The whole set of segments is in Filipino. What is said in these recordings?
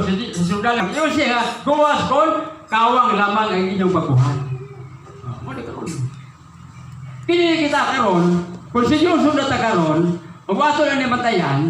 Pablo sa sundalo. Iyo siya, gawas kon, kawang lamang ang inyong baguhan. Muna karon. Kini kita karon, kung seryoso na ta karon, magwato lang ni matayan,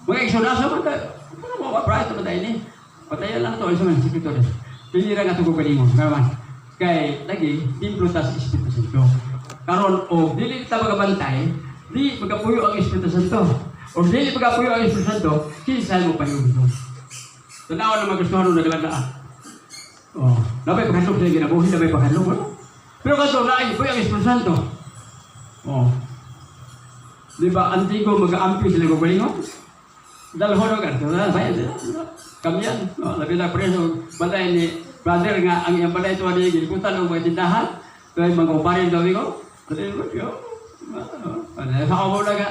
mga igsonaso man ta, ano mo ka-price na matayan ni? Patayan lang ito, isa man, sekretary. Pinira nga ito kugalingon, ngayon. Kay, lagi, Templo tas Espiritu Santo. Karon, o, dili kita magabantay, di magapuyo ang Espiritu Santo. O dili magapuyo ang Espiritu Santo, kinsa mo pa yun. Tanaw na magustuhan nung naglandaan. O, labay paghandog siya ginabuhin, labay paghandog, ano? Pero kaso, naay, puyo ang Espiritu Santo. O, di ba, antigo mag-aampi sila kugalingon? Dalho na ka, bayan sila. Kami yan, no? Labi na preso, balay ni brother nga, ang iyang balay ito ni giliputan ng mga tindahan, kaya mga uparin daw ko, pati ko, sa ako na nga,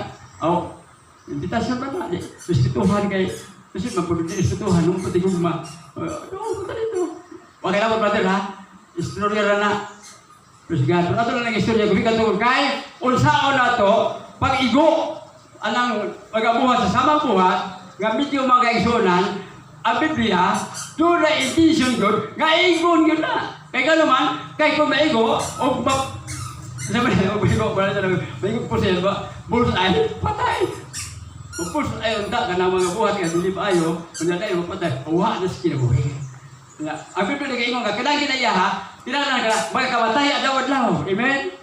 invitasyon ba na, restituhan kay, kasi magpapit restituhan, nung pati gugma, punta dito. Okay lang brother ha, istorya na, terus gato, nato na ng istorya, kumikan tungkol kay, unsaon na to, pag-igo, anang pag-abuhat sa samang buhat, nga medyo mga kaigsunan, ang Biblia, doon na intention doon, nga igon yun na. Kaya ka naman, kaya kung maigo, o sabi na, maigo po siya, bullseye, patay. O bullseye, unta ka na mga buhat nga, hindi pa ayo, kung tayo, patay, uwa na sa kinabuhi. Ang Biblia na kaigon ka, kailangan na iya ha, kailangan ka, mga kamatay, adlaw-adlaw. Amen?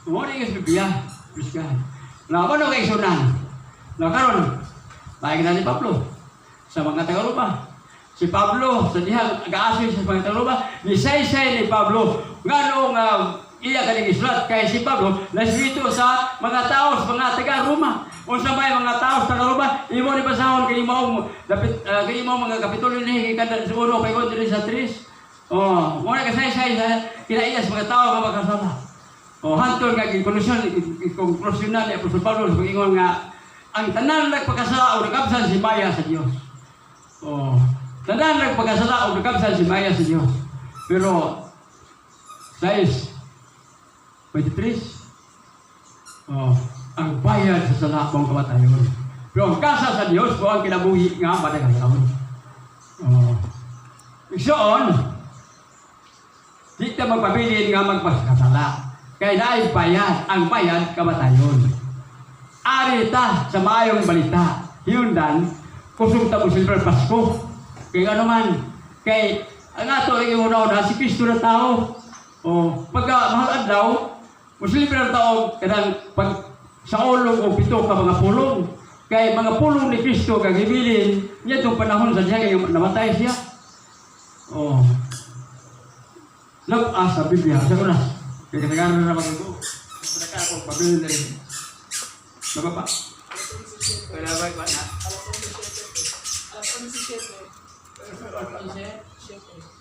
Muna yung Biblia, praise God. Ano kaigsunan? Karon, baik na ni Pablo. Sa mga Tagalupa. Si Pablo, sa dihangag-aasoy sa mga Tagalupa, ni-say-say ni Pablo, nga noong iya kaning islat, kaya si Pablo, naswito sa mga tao, sa mga Taga-Roma. Kung sa may mga tao sa Taga-Roma, imo ni basahon, kaya mo mga kapitulo ni Hikanda sa uno, kaya ko din sa 3. Muna kasay-say sa kinaiyas mga tao nga magkasama. Hantol nga, konklusyon na ni Apostol Pablo, sa pag-ingon nga, ang tanan nagpagkasala o nagkabsan si Maya sa Diyos. Tanan nagpagkasala o nagkabsan si Maya sa Diyos. Pero, 6, 23, ang bayad sa sala mong kamatayon. Pero ang kasa sa Diyos po ang kinabuhi nga madagayon. Igsoon, di ka magpabilin nga magpagkasala. Kaya naay bayad, ang bayad kamatayon. Arita sa maayong balita. Hindan, kusog tamo silver Pasko. Kaya ano man, kay ang ato ay una-una, si Kristo na tao. Pagka mahal adlaw, musilip na tao, kadang pag sa ulong o pito ka mga pulong. Kay mga pulong ni Kristo kang hibilin, niya itong panahon sa siya, kaya namatay siya. Sa Biblia, sa kuna. Kaya kasagaran na mag-ito. Sa ako, pabilin na rin. Bapa. Wala ba ba na?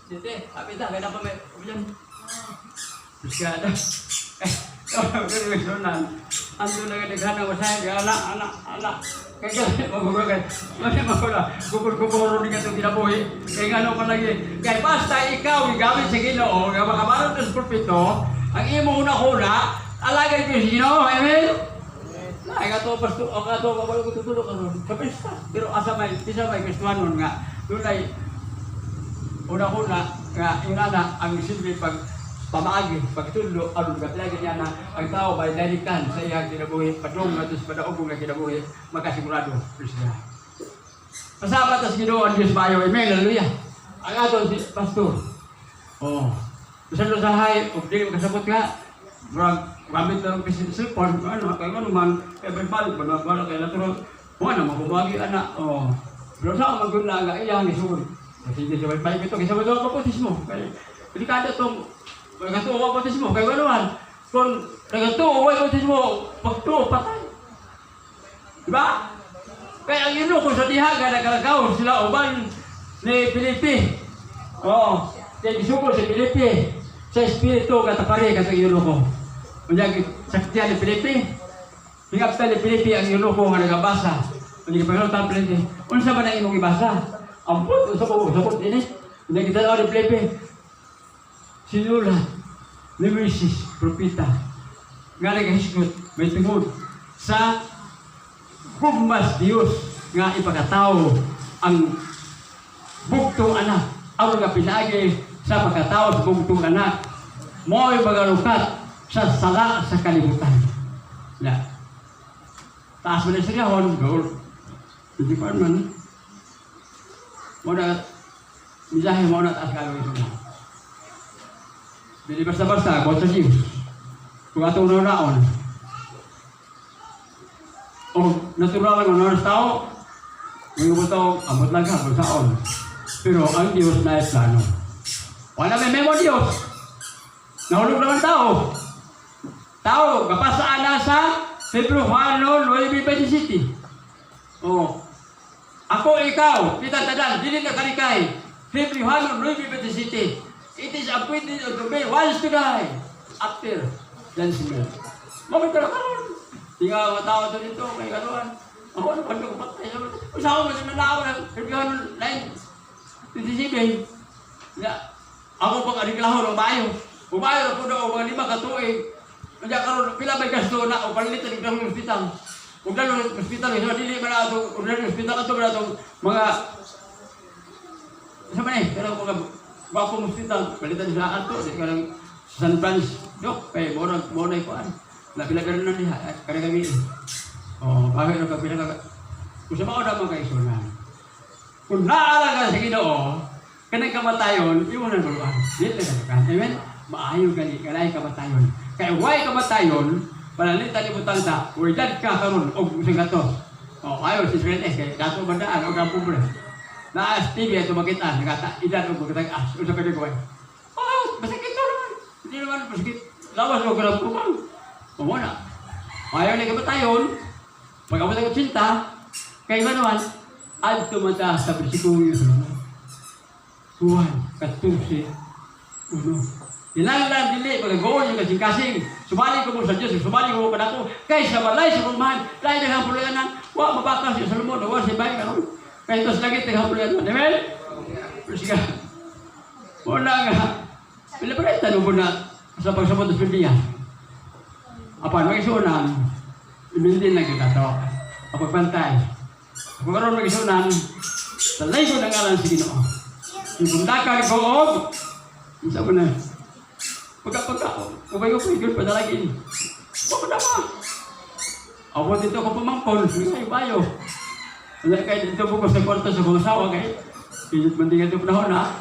Sete, tapi dah kena pamit. Ujian. Bersiada. Personal. Ando na kadaghan wa saya anak. Kaya mabuhay. Mali makola. Gugol ni katong kinabuhi. Kaya ngano man lagi. Kay basta ikaw igawin sa Ginoo, nga makabarot sa pulpito, ang imo una alagay ko sino, amen. Ay kato pasto, kato kabalo ko tutulog karon. Kapista. Pero asa may Kristiyanon nga. Dunay una nga ingana ang simple pag pamaagi, pagtulo, aron gatlagi niya na ang tao bay dalikan sa iyang kinabuhi, padung nga tus padaugong nga kinabuhi, makasigurado Kristiyan. Pasama tas Ginoo ang Dios bayo. Amen. Hallelujah. Ang aton si pastor. Bisan sa hay, ug di makasabot nga. Gamit lang kasi cellphone, kaya man, balik pa na, kaya naturo, mabubagi, anak, pero saan mag-guna nga, iyang isun. Kasi hindi siya balik ito, kasi ito ang baptismo. Delikado itong, nagatuwa ang baptismo, kaya gano'n, kung nagatuwa ang baptismo, pagtuwa, patay. Diba? Kaya ang ino, kung sa dihaga, nagkalagaw sila, uban ni Filipe. Kaya isuko si Filipe, sa Espiritu, katapari, katong ino ko. Kaya saktiya ni Filipe, hingapta ni Filipe ang yuno ko nga nagabasa. Kaya pagkakita ni Filipe, unsa ba na imong ibasa? Ampun, usapot ini. Kaya kita ni Filipe, sinulat ni Moises, propita, nga naghisgot, may tungod sa hugmas Dios nga ipakatao ang itong anak. Aron nga pinagi sa pagkatao sa itong anak. Mo'y magalukat sa sala sa kalibutan. Ya. Taas mo na siya hon. Hindi pa man. Mo na, misahe mo na taas gagawin ito na. Hindi basta-basta, kung sa Diyos. Kung atong naon. O natural lang ang tao, may ubutaw, amot lang ka, pagsaon. Pero ang Diyos na ay plano. Wala may memo Diyos. Nahulog naman tao. Tao, kapasaan na sa Februano 9:27. O, ako, ikaw, kita tadan, dili na karikay. Februano 9:27. It is appointed unto me once to die. After, then si Mel. Mamit ka na karoon. Tingnan mga tao doon dito, may karoon. Ako, ano ba ito kapatay? Kung saan ko, mananao na, Februano 9:27. Ako pang ariklaho ng bayo. Umayo na po na o mga 5 katuig. Kaya karoon, pila may gasto na o palitan ng hospital. Huwag na ng hospital, dili ba na ito, huwag na ng hospital ito ba na itong mga... Isa man pero mga bakong hospital, palitan sa ato, di ka ng San Francisco, Dok, kaya mo na ikuan. Napila-pila na niya, kaya kami. O, bakit na kapila ka... Kung sa mga na mga kaisunan. Kung naalaga sa Ginoo, kanang kamatayon, iwan na naman. Dito na ka. Amen? Maayo gali, kalay kamatayon. Kaya huwag kamatayon, panalitan ni Butang sa, uwidad ka karon o gusto ka to. O, ayaw, si Sren S, kaya dato bandaan, o kampumbre. Naas TV, ito makita, nagata, idan o magkatag as, o sa kanigaway. Oh, masakit to naman. Hindi naman, masakit. Lawas o kalang kumang. O muna. Ayaw na kamatayon, pag-abot ang cinta, kaya ba naman, ad tumata sa bersikulo yun. Tuhan, 14, 1. Hinanglan dili, pag-gawin yung kasing-kasing. Sumali ko mo sa Diyos, sumali ko mo pa ako. Kaysa balay sa kulmahan, lahat ng hampuluyanan, wak mabakas si Solomon, wak si Bayi, kanon. Kaya ito sa langit ng hampuluyanan. Amen? Sige. Muna nga, pila pa rin tanong mo na sa pagsabot ng Biblia. Apan, mag-isunan, imindin na kita ito. Kapag pantay. Kung karoon mag-isunan, talay ko ng ngalan sa Ginoo. Ibundakang ikoog, isa ko na. Pagka-pagka, upay-upay, padalagin. Huwag na ba? Ako dito ko pumangkol, ay bayo. Wala kayo dito bukos sa kwarto sa mga asawa kayo. Pinit mandingan ito panahon ha.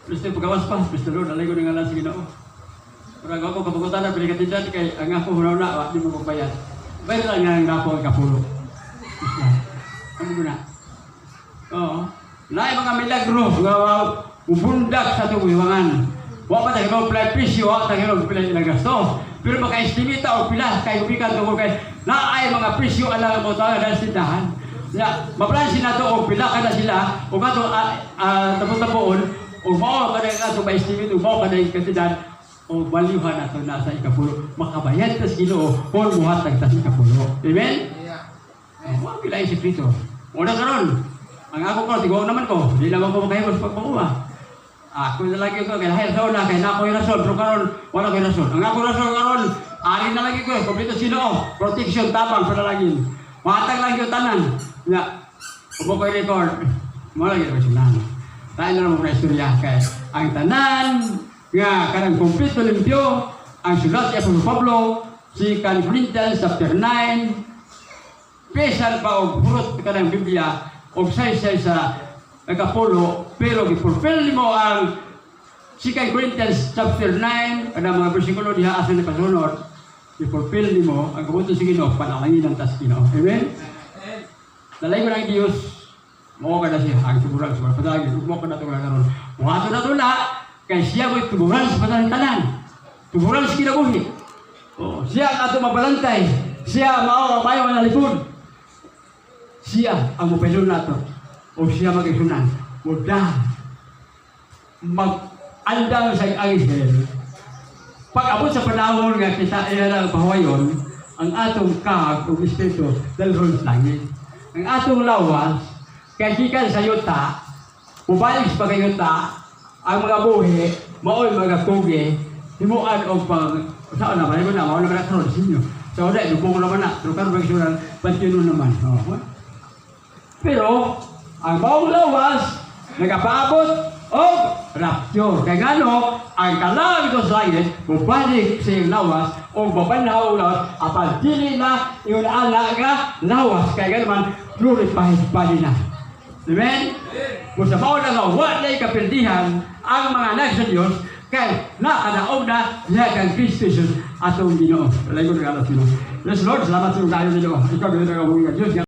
Plus ito pagkawas pa, plus ito nalay ko ng alas sa Ginoo. Parang ako kapagutan na pinikatindan kay ang ako hunaw na, di mo magbayad. Bayad lang nga ang ako ang kapulo. Ano mo na? Oo. Lahat mga milagro, mga ubundak sa tuwiwangan. Wala pa tayo pala presyo, wala tayo pala nagasto. Pero maka-estimita o pila, kayo bikan ito kay na ay mga presyo alam mo tayo dahil sindahan. Maplansin na ito o pila ka na sila, o nga ito tapos-tapoon, o mao ka na ito ma-estimate, o mao ka na yung kandidan, o valuehan na ito nasa ikapulo. Makabayad tas Ginoo, kung muhat nagtas ikapulo. Amen? Mga pila yung sikrito. Una ka ron. Ang ako ko, tigaw naman ko. Hindi naman ko makahibos pagpakuha. Ako na lagi ko, kaya lahir sa una, kaya na ako yung rason, pero karon, wala ko yung rason. Ang ako rason karon, ari na lagi ko, kompleto Ginoo, protection, tabang, panalangin. Matag lang yung tanan. Nga, upo ko yung record, mo lagi ko siya. Tayo na naman na istorya, kaya ang tanan, nga, kanang kompleto limpyo, ang sulat ni Apostol Pablo, si Corinthians chapter 9, pesan pa o burot ka ng Biblia, o say-say sa Nagkapulo, pero gipulfill mo ang 2 Corinthians chapter 9, kada mga bersikulo diha asa na kasunod, gipulfill mo ang kabuto sa Ginoo, panalangin ang tas Ginoo. Amen? Dalay ko ng Diyos, mo ka na siya, ang tuburan sa padagin, mo ka na ito karon. Mga ito na kay siya mo'y tuburan sa tanan, tuburan sa kinabuhi. Siya ang ato mabalantay, siya mao ang mayo na lipod. Siya ang mupelon nato. O siya mag-isunan, muda, mag-andang sa Israel. Pag-abot sa panahon nga kita ang pahawayon, ang atong kahag o espiritu dalhon sa langit. Ang atong lawas, kaya gikan sa yuta, mubalik sa pagkayuta, ang mga buhi, mao'y mga kugi, himuan o pag, saan naman, ito na, mao'y naman na karoon sa inyo. So, dahil, lupong naman na, pero karoon mag-isunan, pantino naman. Pero, ang bawang lawas, nagapaabot o rapture. Kaya nga no, ang kalang ito sa langit, bubalik sa iyong lawas o babanaw lawas, apan dili na yung ala nga lawas. Kaya nga naman, glorified body na. Amen? Kung sa mauna nga, wala kapildihan ang mga anak sa Diyos, kaya nakadaog na kang Kristo Jesus atong Ginoo. Walay ko nag-alas Ginoo. Yes Lord, salamat sa mga kayo Ginoo. Ikaw, Ginoo, Diyos.